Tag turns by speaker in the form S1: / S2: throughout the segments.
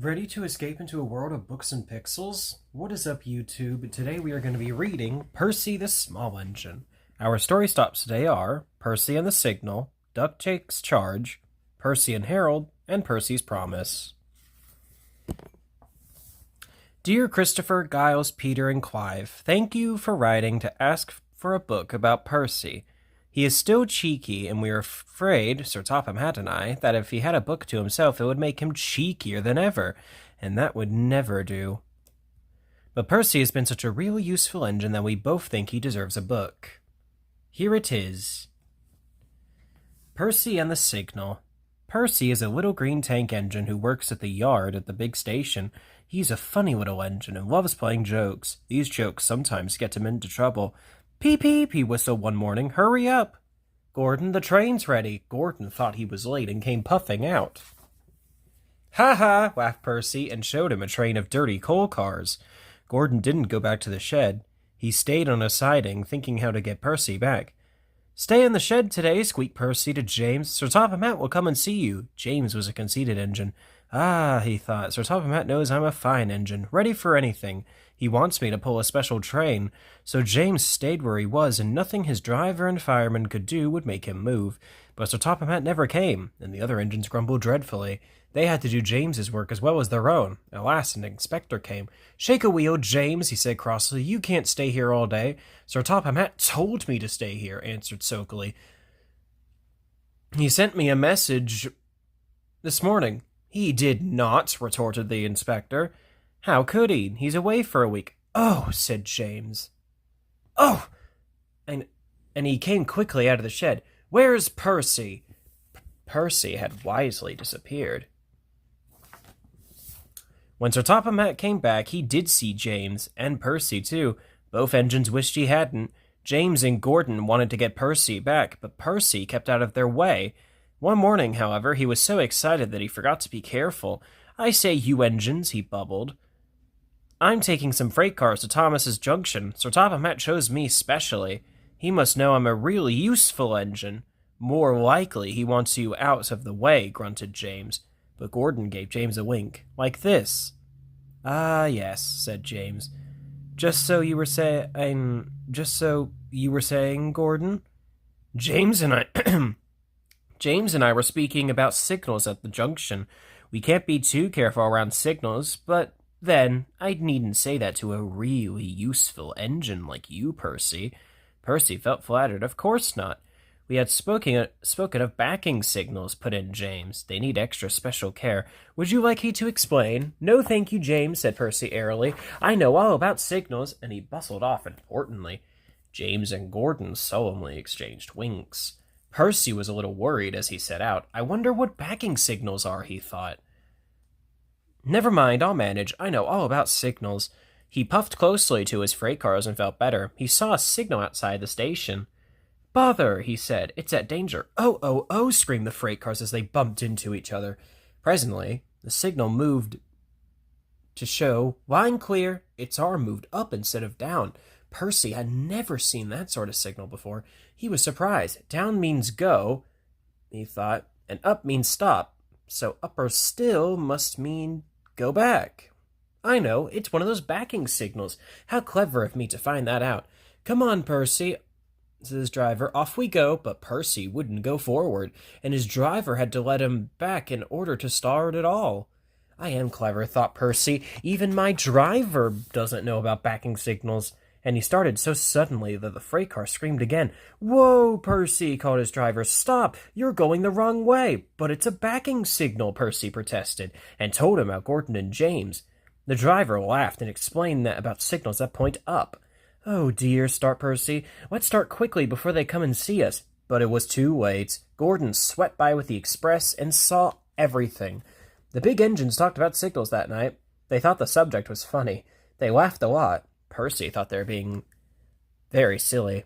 S1: Ready to escape into a world of books and pixels? What is up, YouTube? Today we are going to be reading Percy the Small Engine. Our story stops today are Percy and the Signal, Duck Takes Charge, Percy and Harold, and Percy's Promise. Dear Christopher, Giles, Peter, and Clive, thank you for writing to ask for a book about Percy. He is still cheeky, and we are afraid, Sir Topham Hatt and I, that if he had a book to himself, it would make him cheekier than ever, and that would never do. But Percy has been such a real useful engine that we both think he deserves a book. Here it is. Percy and the Signal. Percy is a little green tank engine who works at the yard at the big station. He's a funny little engine and loves playing jokes. These jokes sometimes get him into trouble. Peep, peep, he whistled one morning. Hurry up. Gordon, the train's ready. Gordon thought he was late and came puffing out. Ha ha, laughed Percy and showed him a train of dirty coal cars. Gordon didn't go back to the shed. He stayed on a siding, thinking how to get Percy back. Stay in the shed today, squeaked Percy to James. Sir Topham Hatt will come and see you. James was a conceited engine. Ah, he thought, Sir Topham Hatt knows I'm a fine engine, ready for anything. He wants me to pull a special train. So James stayed where he was, and nothing his driver and fireman could do would make him move. But Sir Topham Hatt never came, and the other engines grumbled dreadfully. They had to do James's work as well as their own. At last an inspector came. Shake a wheel, James, he said crossly. You can't stay here all day. Sir Topham Hatt told me to stay here, answered sulkily. He sent me a message this morning. He did not, retorted the inspector. How could he? He's away for a week. Oh, said James. Oh! And he came quickly out of the shed. Where's Percy? Percy had wisely disappeared. When Sir Topham Hatt came back, he did see James, and Percy too. Both engines wished he hadn't. James and Gordon wanted to get Percy back, but Percy kept out of their way. One morning, however, he was so excited that he forgot to be careful. I say, you engines, he bubbled. I'm taking some freight cars to Thomas's Junction. Sir Topham Hatt chose me specially. He must know I'm a really useful engine. More likely he wants you out of the way, grunted James. But Gordon gave James a wink. Like this. Ah, yes, said James. Just so you were saying, Gordon? James and I were speaking about signals at the junction. We can't be too careful around signals, but then I needn't say that to a really useful engine like you, Percy. Percy felt flattered. Of course not. We had spoken of backing signals, put in James. They need extra special care. Would you like me to explain? No, thank you, James, said Percy airily. I know all about signals, and he bustled off importantly. James and Gordon solemnly exchanged winks. Percy was a little worried as he set out. I wonder what backing signals are, he thought. Never mind, I'll manage. I know all about signals. He puffed closely to his freight cars and felt better. He saw a signal outside the station. Bother, he said. It's at danger. Oh, oh, oh, screamed the freight cars as they bumped into each other. Presently, the signal moved to show line clear. Its arm moved up instead of down. Percy had never seen that sort of signal before. He was surprised. Down means go, he thought, and up means stop. So upper still must mean go back. I know, it's one of those backing signals. How clever of me to find that out. Come on, Percy, said his driver. Off we go, but Percy wouldn't go forward, and his driver had to let him back in order to start at all. I am clever, thought Percy. Even my driver doesn't know about backing signals. And he started so suddenly that the freight car screamed again. Whoa, Percy, called his driver. Stop, you're going the wrong way. But it's a backing signal, Percy protested, and told him about Gordon and James. The driver laughed and explained that about signals that point up. Oh dear, start Percy. Let's start quickly before they come and see us. But it was too late. Gordon swept by with the express and saw everything. The big engines talked about signals that night. They thought the subject was funny. They laughed a lot. Percy thought they were being very silly.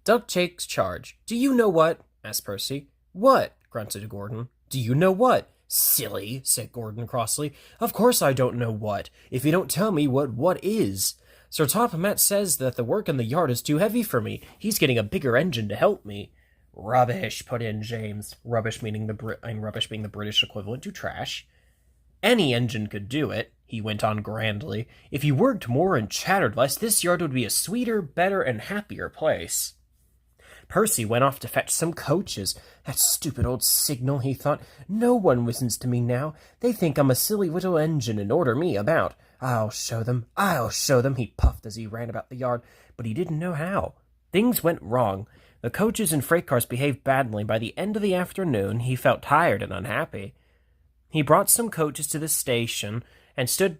S1: Duck takes charge. Do you know what? Asked Percy. What? Grunted Gordon. Do you know what? Silly, said Gordon crossly. Of course I don't know what, if you don't tell me what is. Sir Topham Hatt says that the work in the yard is too heavy for me. He's getting a bigger engine to help me. Rubbish, put in James. Rubbish being the British equivalent to trash. Any engine could do it, he went on grandly. If you worked more and chattered less, this yard would be a sweeter, better, and happier place. Percy went off to fetch some coaches. That stupid old signal, he thought. No one listens to me now. They think I'm a silly little engine and order me about. I'll show them, he puffed as he ran about the yard, but he didn't know how. Things went wrong. The coaches and freight cars behaved badly. By the end of the afternoon, he felt tired and unhappy. He brought some coaches to the station and stood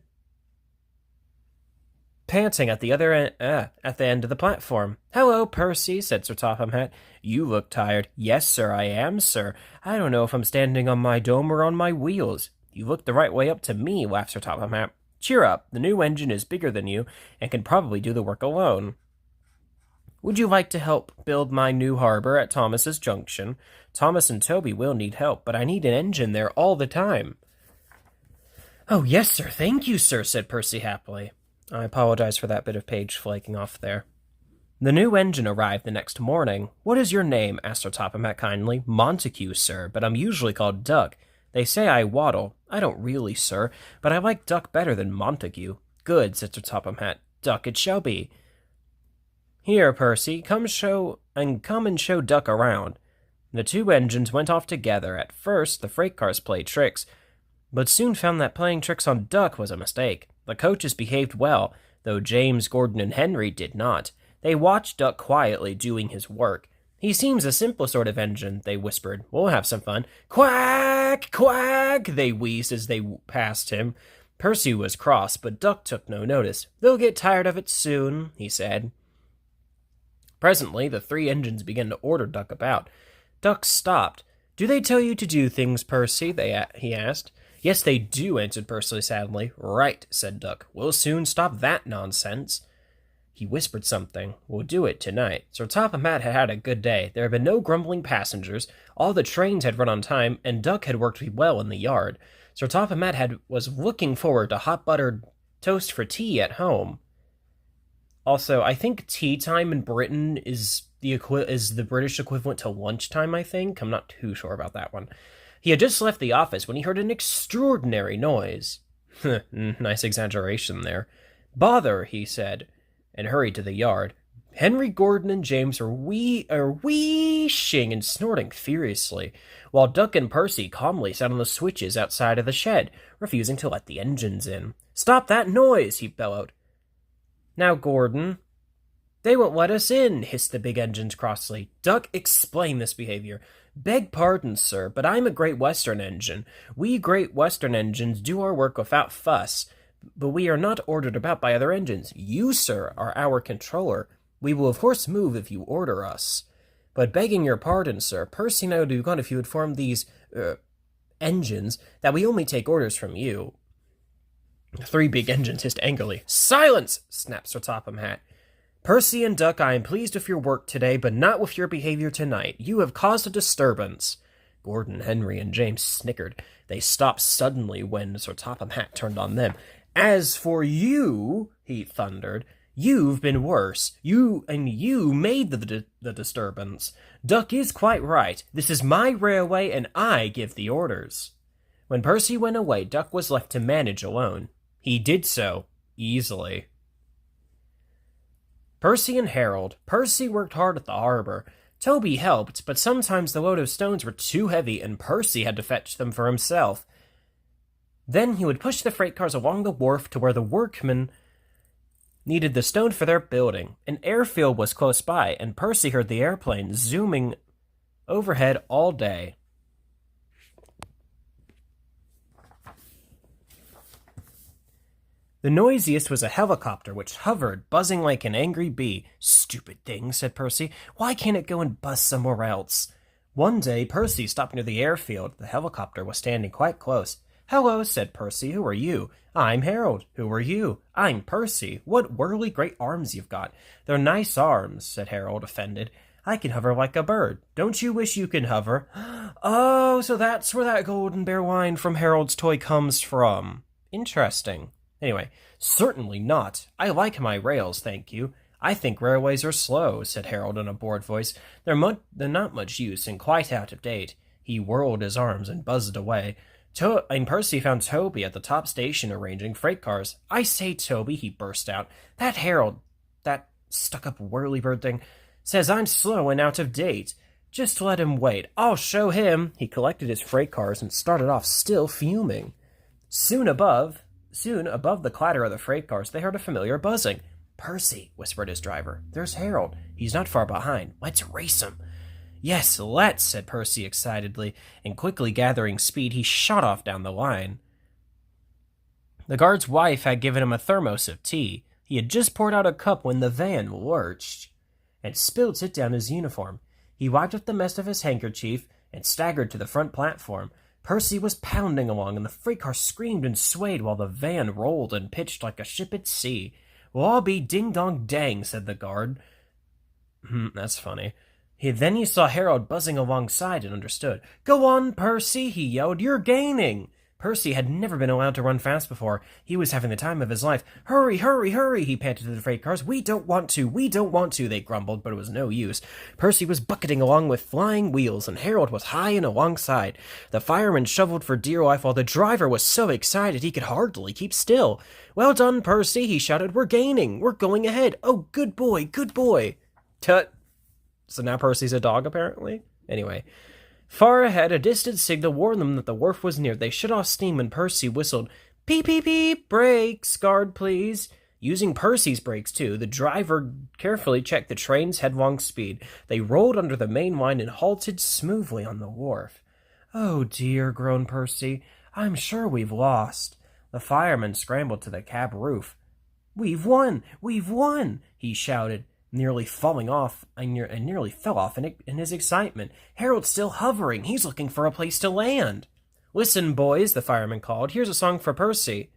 S1: panting at the end of the platform. "Hello, Percy," said Sir Topham Hatt. "You look tired." "Yes, sir, I am, sir. I don't know if I'm standing on my dome or on my wheels." "You look the right way up to me," laughed Sir Topham Hatt. "Cheer up. The new engine is bigger than you and can probably do the work alone. Would you like to help build my new harbor at Thomas's Junction? Thomas and Toby will need help, but I need an engine there all the time." "Oh, yes, sir. Thank you, sir," said Percy happily. I apologize for that bit of page flaking off there. The new engine arrived the next morning. "What is your name?" asked Sir Topham Hatt kindly. "Montague, sir, but I'm usually called Duck. They say I waddle. I don't really, sir, but I like Duck better than Montague." "Good," said Sir Topham Hatt. "Duck it shall be. Here, Percy, come and show Duck around." The two engines went off together. At first, the freight cars played tricks, but soon found that playing tricks on Duck was a mistake. The coaches behaved well, though James, Gordon, and Henry did not. They watched Duck quietly doing his work. "He seems a simple sort of engine," they whispered. "We'll have some fun." "Quack! Quack!" they wheezed as they passed him. Percy was cross, but Duck took no notice. "They'll get tired of it soon," he said. Presently, the three engines began to order Duck about. Duck stopped. "Do they tell you to do things, Percy?" he asked. "Yes, they do," answered Percy sadly. "Right," said Duck. "We'll soon stop that nonsense." He whispered something. "We'll do it tonight." Sir Topham Hatt had had a good day. There had been no grumbling passengers. All the trains had run on time, and Duck had worked well in the yard. Sir Topham Hatt was looking forward to hot buttered toast for tea at home. Also, I think tea time in Britain is the British equivalent to lunchtime, I think. I'm not too sure about that one. He had just left the office when he heard an extraordinary noise. Nice exaggeration there. "Bother," he said, and hurried to the yard. Henry, Gordon, and James are wheeshing and snorting furiously, while Duck and Percy calmly sat on the switches outside of the shed, refusing to let the engines in. "Stop that noise!" he bellowed. "Now, Gordon." "They won't let us in," hissed the big engines crossly. Duck explained this behavior. "Beg pardon, sir, but I'm a Great Western engine. We Great Western engines do our work without fuss, but we are not ordered about by other engines. You, sir, are our controller. We will of course move if you order us. But begging your pardon, sir, Percy and I would be gone if you informed these, engines that we only take orders from you." The three big engines hissed angrily. "Silence!" snapped Sir Topham Hatt. "Percy and Duck, I am pleased with your work today, but not with your behavior tonight. You have caused a disturbance." Gordon, Henry, and James snickered. They stopped suddenly when Sir Topham Hatt turned on them. "As for you," he thundered, "you've been worse. You made the disturbance. Duck is quite right. This is my railway, and I give the orders." When Percy went away, Duck was left to manage alone. He did so easily. Percy and Harold. Percy worked hard at the harbor. Toby helped, but sometimes the load of stones were too heavy and Percy had to fetch them for himself. Then he would push the freight cars along the wharf to where the workmen needed the stone for their building. An airfield was close by, and Percy heard the airplane zooming overhead all day. The noisiest was a helicopter, which hovered, buzzing like an angry bee. "Stupid thing," said Percy. "Why can't it go and buzz somewhere else?" One day, Percy stopped near the airfield. The helicopter was standing quite close. "Hello," said Percy. "Who are you?" "I'm Harold." "Who are you?" "I'm Percy." "What whirly great arms you've got." "They're nice arms," said Harold, offended. "I can hover like a bird. Don't you wish you can hover?" "Oh, so that's where that golden bear line from Harold's toy comes from. Interesting. Anyway, certainly not. I like my rails, thank you. "I think railways are slow," said Harold in a bored voice. They're not much use and quite out of date." He whirled his arms and buzzed away. And Percy found Toby at the top station arranging freight cars. I say, Toby, he burst out. That Harold, that stuck-up whirlybird thing, says I'm slow and out of date. Just let him wait. I'll show him. He collected his freight cars and started off still fuming. Soon above the clatter of the freight cars, they heard a familiar buzzing. Percy, whispered his driver. There's Harold. He's not far behind. Let's race him. Yes, let's, said Percy excitedly, and quickly gathering speed, he shot off down the line. The guard's wife had given him a thermos of tea. He had just poured out a cup when the van lurched and spilled it down his uniform. He wiped up the mess of his handkerchief and staggered to the front platform. Percy was pounding along, and the freight car screamed and swayed while the van rolled and pitched like a ship at sea. We'll all be ding-dong-dang, said the guard. That's funny. Then he saw Harold buzzing alongside and understood. Go on, Percy, he yelled. You're gaining. Percy had never been allowed to run fast before. He was having the time of his life. Hurry, hurry, hurry, he panted to the freight cars. We don't want to, they grumbled, but it was no use. Percy was bucketing along with flying wheels, and Harold was high and alongside. The fireman shoveled for dear life while the driver was so excited he could hardly keep still. Well done, Percy, he shouted. We're gaining. We're going ahead. Oh, good boy, good boy. Tut. So now Percy's a dog, apparently? Anyway. Far ahead, a distant signal warned them that the wharf was near. They shut off steam and Percy whistled, Peep, peep, peep, brakes, guard, please. Using Percy's brakes, too, the driver carefully checked the train's headlong speed. They rolled under the main line and halted smoothly on the wharf. Oh, dear, groaned Percy. I'm sure we've lost. The fireman scrambled to the cab roof. We've won! We've won! He shouted. Nearly falling off, and nearly fell off in his excitement. Harold's still hovering. He's looking for a place to land. Listen, boys, the fireman called. Here's a song for Percy.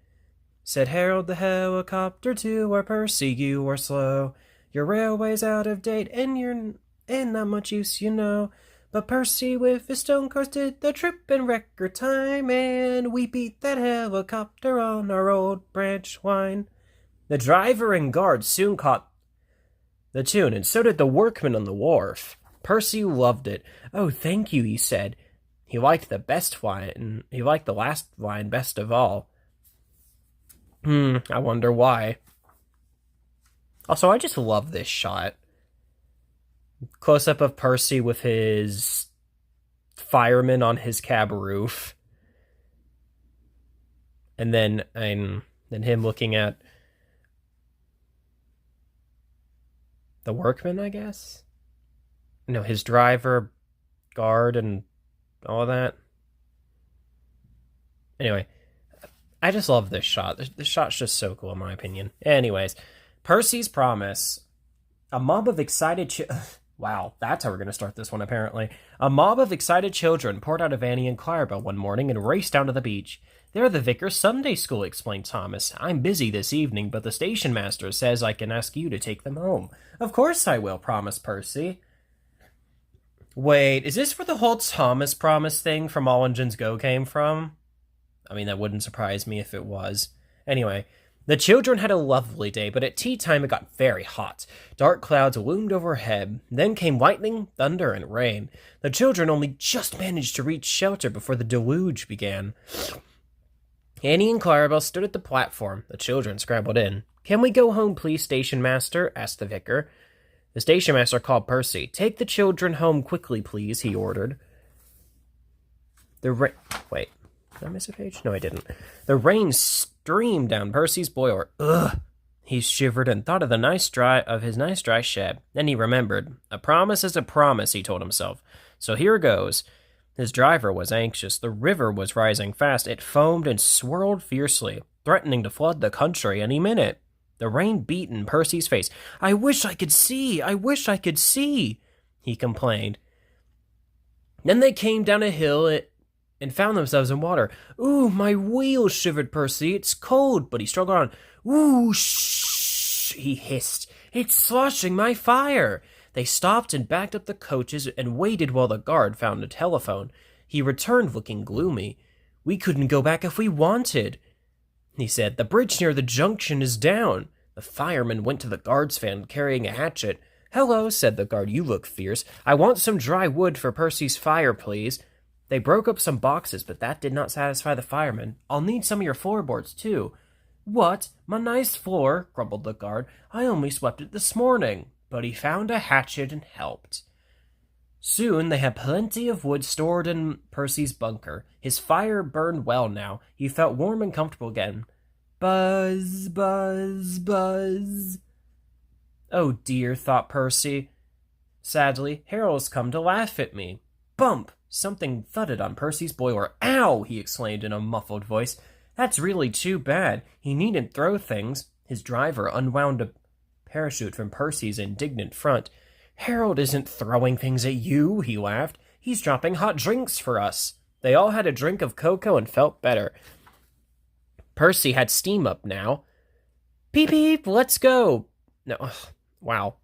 S1: Said Harold the helicopter to our Percy, you are slow. Your railway's out of date, and not much use, you know. But Percy with his stone cars did the trip in record time, and we beat that helicopter on our old branch line. The driver and guard soon caught the tune, and so did the workman on the wharf. Percy loved it. Oh, thank you, he said. He liked the last line best of all. I wonder why. Also, I just love this shot. Close-up of Percy with his fireman on his cab roof. And then him looking at the workman, I guess? No, his driver, guard, and all of that. Anyway, I just love this shot. This shot's just so cool, in my opinion. Anyways, Percy's promise. A mob of excited wow, that's how we're going to start this one, apparently. A mob of excited children poured out of Annie and Clarabelle one morning and raced down to the beach. They're the Vicar's Sunday School, explained Thomas. I'm busy this evening, but the station master says I can ask you to take them home. Of course I will, promised Percy. Wait, is this where the whole Thomas promise thing from All Engines Go came from? I mean, that wouldn't surprise me if it was. Anyway, the children had a lovely day, but at tea time it got very hot. Dark clouds loomed overhead. Then came lightning, thunder, and rain. The children only just managed to reach shelter before the deluge began. Annie and Clarabelle stood at the platform. The children scrambled in. Can we go home, please, station master? Asked the vicar. The station master called Percy. Take the children home quickly, please, he ordered. Wait, did I miss a page? No, I didn't. The rain streamed down Percy's boiler. Ugh! He shivered and thought of his nice dry shed. Then he remembered. A promise is a promise, he told himself. So here goes. His driver was anxious. The river was rising fast. It foamed and swirled fiercely, threatening to flood the country any minute. The rain beat in Percy's face. I wish I could see! I wish I could see! He complained. Then they came down a hill and found themselves in water. Ooh, my wheels, shivered Percy. It's cold, but he struggled on. Ooh, shh, he hissed. It's sloshing my fire. They stopped and backed up the coaches and waited while the guard found a telephone. He returned looking gloomy. We couldn't go back if we wanted, he said. The bridge near the junction is down. The fireman went to the guard's van carrying a hatchet. Hello, said the guard. You look fierce. I want some dry wood for Percy's fire, please. They broke up some boxes, but that did not satisfy the firemen. I'll need some of your floorboards, too. What? My nice floor, grumbled the guard. I only swept it this morning. But he found a hatchet and helped. Soon they had plenty of wood stored in Percy's bunker. His fire burned well now. He felt warm and comfortable again. Buzz, buzz, buzz. Oh dear, thought Percy. Sadly, Harold's come to laugh at me. Bump! Something thudded on Percy's boiler. Ow! He exclaimed in a muffled voice. That's really too bad. He needn't throw things. His driver unwound a parachute from Percy's indignant front. Harold isn't throwing things at you, he laughed. He's dropping hot drinks for us. They all had a drink of cocoa and felt better. Percy had steam up now. Peep, peep, let's go. No, wow.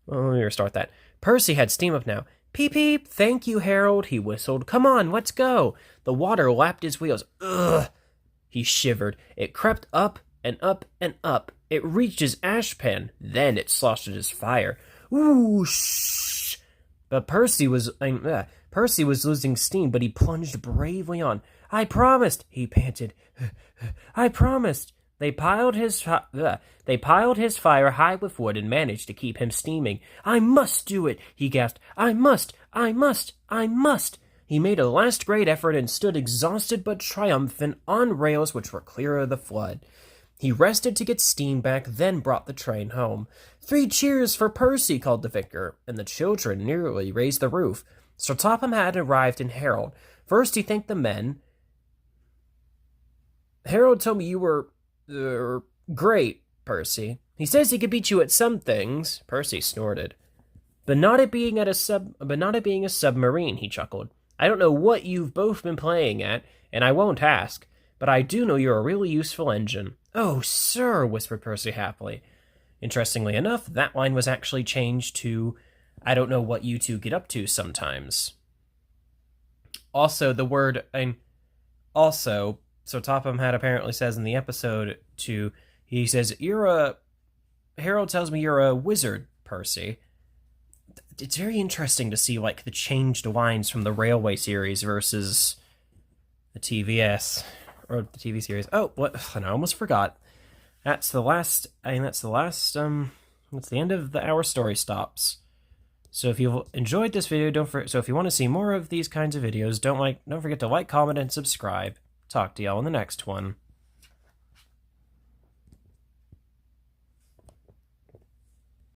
S1: Let me restart that. Percy had steam up now. Peep, peep, thank you, Harold, he whistled. Come on, let's go. The water lapped his wheels. Ugh. He shivered. It crept up and up and up. It reached his ashpan. Then it sloshed at his fire. Whoosh! But Percy was losing steam, but he plunged bravely on. I promised, he panted. I promised. They piled his fire high with wood and managed to keep him steaming. I must do it, he gasped. I must. He made a last great effort and stood exhausted but triumphant on rails which were clear of the flood. He rested to get steam back, then brought the train home. 3 cheers for Percy, called the vicar, and the children nearly raised the roof. Sir Topham had arrived in Harold. First he thanked the men. Harold told me you were, great, Percy. He says he could beat you at some things, Percy snorted. But not at being a submarine, he chuckled. I don't know what you've both been playing at, and I won't ask, but I do know you're a really useful engine. Oh, sir, whispered Percy happily. Interestingly enough, that line was actually changed to, I don't know what you two get up to sometimes. Also, the word, so Topham had apparently says in the episode he says, Harold tells me you're a wizard, Percy. It's very interesting to see, like, the changed lines from the Railway series versus the TVS, or the TV series. Oh, what? I almost forgot. That's the end of our story stops. So if you've enjoyed this video, so if you want to see more of these kinds of videos, don't forget to like, comment, and subscribe. Talk to y'all in the next one.